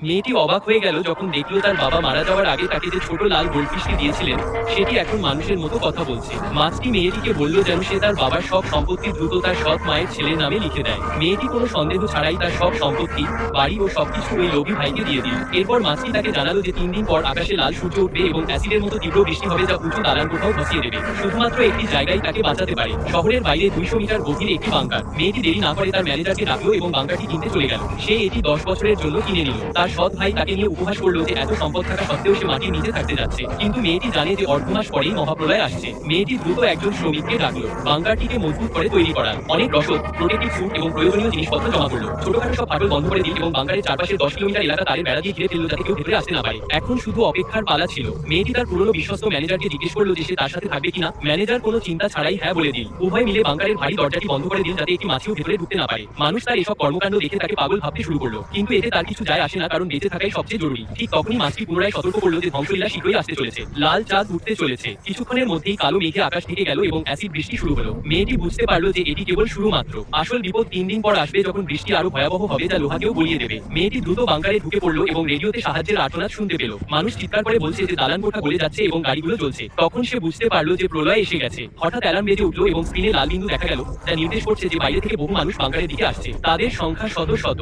মেয়েটি অবাক হয়ে গেল যখন দেখল তার বাবা মারা যাওয়ার আগে তাকে যে ছোট লাল গোল্ডফিশটি দিয়েছিলেন সেটি এখন মানুষের মতো কথা বলছে। মাছটি মেয়েটিকে বলল যেন সে তার বাবার সব সম্পত্তি দ্রুত তার সৎ মায়ের ছেলের নামে লিখে দেয়। মেয়েটি কোনো সন্দেহ ছাড়াই তার সব সম্পত্তি, বাড়ি ও সবকিছু ওই লোভী ভাইকে দিয়ে দিল। এরপর মাছটি তাকে জানালো যে 3 দিন পর আকাশে লাল সূর্য উঠবে এবং অ্যাসিডের মতো তীব্র বৃষ্টি হবে যা উঁচু দালান কোঠাও ধসিয়ে দেবে। শুধুমাত্র একটি জায়গায় তাকে বাঁচাতে পারে, শহরের বাইরে 200 মিটার গভীর একটি বাংকার। মেয়েটি দেরি না করে তার ম্যানেজারকে ডাকলো এবং বাংকারটি কিনতে চলে গেল। সে এটি 10 বছরের জন্য কিনে নিল। তার সৎ ভাই তাকে নিয়ে উপহাস করলো যে এত সম্পদ থাকা সত্ত্বেও সে মাটির নিচে থাকতে যাচ্ছে, কিন্তু মেয়েটি জানে যে অর্ধ মাস পরেই মহাপ্রলয় আসছে। মেয়েটি দ্রুত একজন শ্রমিককে ডাকলো, বাংকারটিকে মজবুত করে তৈরি করার অনেক রসদ, প্রোটেক্টিভ স্যুট এবং প্রয়োজনীয় জিনিসপত্র জমা করলো। ছোটখাটো সব ফাটল বন্ধ করে দিল এবং বাংকারের চারপাশে 10 কিলোমিটার এলাকা তারের বেড়া দিয়ে ঘিরে ফেললো যাতে কেউ ভেতরে আসতে না পারে। এখন শুধু অপেক্ষার পালা ছিল। মেয়েটি তার পুরনো বিশ্বস্ত ম্যানেজারকে জিজ্ঞেস করলো যে সে তার সাথে থাকবে কিনা। ম্যানেজার কোনো চিন্তা ছাড়াই হ্যাঁ বলে দিল। উভয় মিলে বাংকারের ভারী দরজাটি বন্ধ করে দিল যাতে একটি মাছিও ভেতরে ঢুকতে না পারে। মানুষ তার এসব কর্মকাণ্ড দেখে তাকে পাগল ভাবতে শুরু করলো, কিন্তু এতে তার কিছু যায় আসে না, কারণ বেঁচে থাকাই সবচেয়ে জরুরি। ঠিক তখনই মাছটি পুনরায় সতর্ক করলো যে ধ্বংসলীলা শীঘ্রই আসতে চলেছে। লাল চাঁদ উঠতে চলেছে। কিছুক্ষণের মধ্যেই কালো মেঘে আকাশ ঢেকে গেল এবং অ্যাসিড বৃষ্টি শুরু হলো। মেয়েটি বুঝতে পারলো যে এটি কেবল শুরু মাত্র। আসল বিপদ 3 দিন পর আসবে যখন বৃষ্টি আরো ভয়াবহ হবে যা লোহাকেও গলিয়ে দেবে। মেয়েটি দ্রুত বাংকারে ঢুকে পড়লো এবং রেডিওতে সাহায্যের আর্তনাদ শুনতে পেল। মানুষ চিৎকার করে বলছে যে দালান কোঠা গলে যাচ্ছে এবং গাড়িগুলো জ্বলছে। তখন সে বুঝতে পারলো যে প্রলয় এসে গেছে। হঠাৎ অ্যালার্ম বেজে উঠলো এবং স্ক্রিনে লাল বিন্দু দেখা গেল, যা নির্দেশ করছে যে বাইরে থেকে বহু মানুষ বাংকারের দিকে আসছে। তাদের সংখ্যা শত শত।